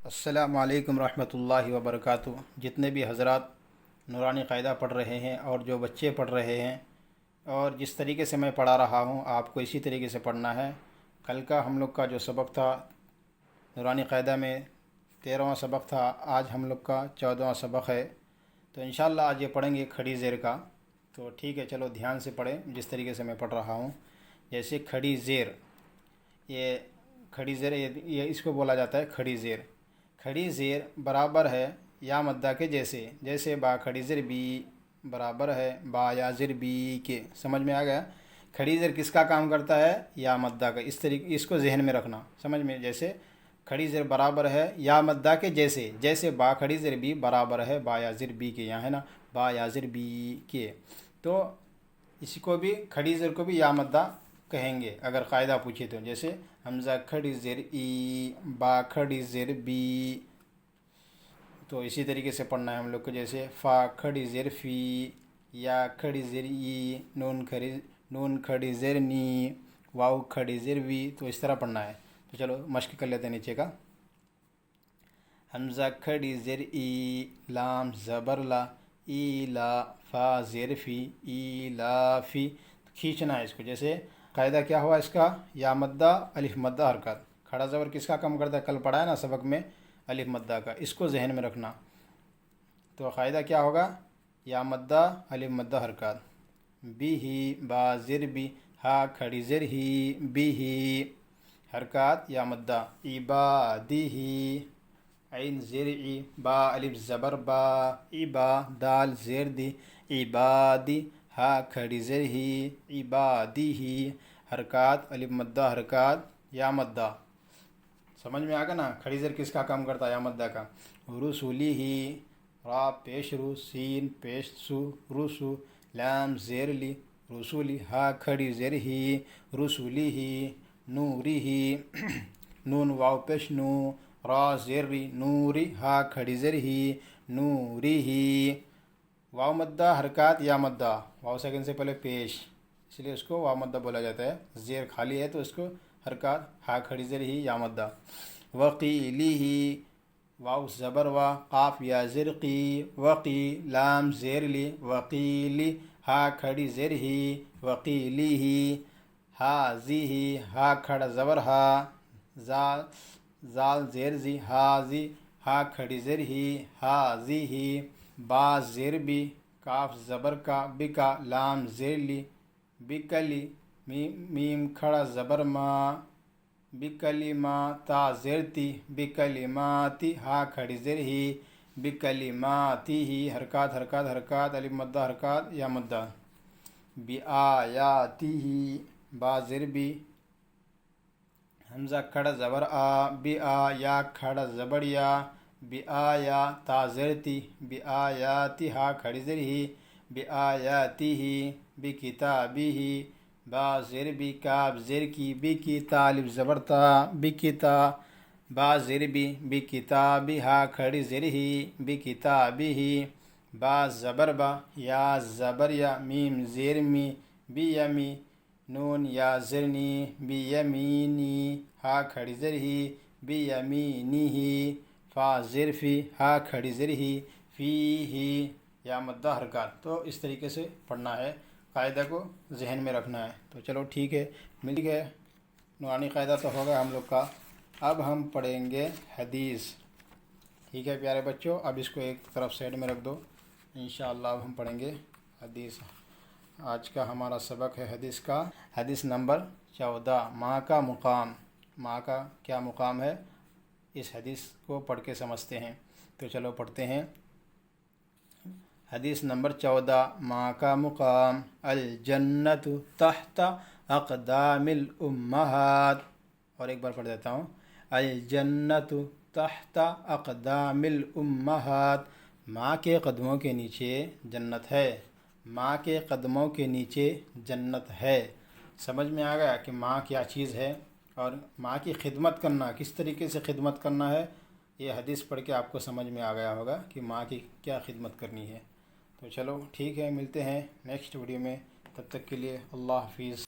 السلام علیکم ورحمۃ اللہ وبرکاتہ۔ جتنے بھی حضرات نورانی قاعدہ پڑھ رہے ہیں اور جو بچے پڑھ رہے ہیں، اور جس طریقے سے میں پڑھا رہا ہوں آپ کو اسی طریقے سے پڑھنا ہے۔ کل کا ہم لوگ کا جو سبق تھا نورانی قاعدہ میں 13واں سبق تھا، آج ہم لوگ کا 14واں سبق ہے۔ تو انشاءاللہ آج یہ پڑھیں گے کھڑی زیر کا۔ تو ٹھیک ہے، چلو دھیان سے پڑھیں جس طریقے سے میں پڑھ رہا ہوں۔ جیسے کھڑی زیر، یہ کھڑی زیر یہ اس کو بولا جاتا ہے کھڑی زیر۔ کھڑی زیر برابر ہے یا مدہ کے جیسے با کھڑی زیر بی برابر ہے با یا زیر بی کے۔ سمجھ میں آ گیا؟ کھڑی زیر کس کا کام کرتا ہے؟ یا مدہ کا۔ اس کو ذہن میں رکھنا، سمجھ میں؟ جیسے کھڑی زیر برابر ہے یا مدہ کے جیسے با کھڑی زیر بی برابر ہے با یا زیر بی کے، یہاں ہے نا با یا زیر بی کے۔ تو اسی کو بھی کھڑی زیر کو بھی یا مدہ کہیں گے اگر قاعدہ پوچھے تو۔ جیسے حمزہ کھڑی زیر ای با کھڑی زیر بی، تو اسی طریقے سے پڑھنا ہے ہم لوگ کو۔ جیسے فا کھڑی زیر فی، یا کھڑی زیر ای، نون کھڑی زیر نی، واو کھڑی زیر وی، تو اس طرح پڑھنا ہے۔ تو چلو مشق کر لیتے ہیں نیچے کا۔ حمزہ کھڑی زیر ای، لام زبر لا، ای لا، فا زیر فی، ای لا فی، کھینچنا ہے اس کو۔ جیسے قاعدہ کیا ہوا اس کا؟ یا مدہ الف مدہ حرکات۔ کھڑا زبر کس کا کام کرتا ہے؟ کل پڑھا ہے نا سبق میں، الف مدہ کا۔ اس کو ذہن میں رکھنا۔ تو قاعدہ کیا ہوگا؟ یا مدہ الف مدہ حرکات۔ بی ہی با زیر بی، ہا کھڑی زیر ہی، بی ہی حرکات یا مدہ۔ عبادی ہی، عین زیر ای، با الف زبر با، عبا، دال زیر دی، عبادی، ہا کھڑی زیر ہی، عبادی ہی حرکات الف مدہ حرکات یا مدہ۔ سمجھ میں آگا نا؟ کھڑی زیر کس کا کام کرتا ہے؟ یا مدہ کا۔ رسولی ہی، را پیش رو، سین پیش سو، رسو، لام زیر لی، رسولی، ہا کھڑی زیر ہی، رسولی ہی، نوری ہی، نون واو پیش نو، را زیر ری، نوری، ہا کھڑی زیر ہی، نوری ہی۔ واو مدہ حرکات یا مدہ، واو سیکنڈ سے پہلے پیش، اس لیے اس کو واو مدہ بولا جاتا ہے۔ زیر خالی ہے تو اس کو حرکات ہا کھڑی زیر ہی یا مدہ۔ وقیلی ہی، واو زبر وا، قاف یا زیر قی، وقی، لام زیر لی، وقیلی، ہا کھڑی زیر ہی، وقیلی ہی، حاضی ہی، ہا کھڑا زبر ہا، زال زیر زی، حاضی، ہا کھڑی زیر ہی، حاضی ہی، با زیر بی، کاف زبر کا، بکا، لام زیر لی، بکلی، میم کھڑا زبر ما، بکلمہ، تا زیر تی، بکلماتی، ہا کھڑی زیر ہی، بکلماتی ہی حرکات حرکات حرکات الف مدہ حرکات یا مدہ۔ بآیاتی ہی، با زیر بی، حمزہ کھڑا زبر آ، بآ، یا کھڑا زبر یا، بآیا، تا زیر تی، بآیاتی، ہا کھڑی زیر ہی، بآیاتی ہی، بکتابی ہی، با زیر بی، کاف زیر کی، بی تا الف زبر تا، بکتا، با زیر بی، بکتابی، ہا کھڑی زیر ہی، بکتابی ہی، با زبر با، یا زبر یا، میم زیر می، بیمی، نون یا زیر نی، بیمینی، ہا کھڑی زیر ہی، بیمینی ہی، فا زیر فی، ہا کھڑی زیر ہی، فی ہی یا مدہ حرکات۔ تو اس طریقے سے پڑھنا ہے، قاعدہ کو ذہن میں رکھنا ہے۔ تو چلو ٹھیک ہے، مل گئے نورانی قاعدہ تو ہوگا ہم لوگ کا۔ اب ہم پڑھیں گے حدیث۔ ٹھیک ہے پیارے بچوں، اب اس کو ایک طرف سائڈ میں رکھ دو۔ انشاءاللہ اب ہم پڑھیں گے حدیث۔ آج کا ہمارا سبق ہے حدیث کا، حدیث نمبر 14، ماں کا مقام۔ ماں کا کیا مقام ہے، اس حدیث کو پڑھ کے سمجھتے ہیں۔ تو چلو پڑھتے ہیں۔ حدیث نمبر 14، ماں کا مقام، الجنت تحت اقدام الامہات۔ اور ایک بار پڑھ دیتا ہوں، الجنت تحت اقدام الامہات، ماں کے قدموں کے نیچے جنت ہے، ماں کے قدموں کے نیچے جنت ہے۔ سمجھ میں آ گیا کہ ماں کیا چیز ہے، اور ماں کی خدمت کرنا، کس طریقے سے خدمت کرنا ہے، یہ حدیث پڑھ کے آپ کو سمجھ میں آ گیا ہوگا کہ ماں کی کیا خدمت کرنی ہے۔ تو چلو ٹھیک ہے، ملتے ہیں نیکسٹ ویڈیو میں، تب تک کے لیے اللہ حافظ۔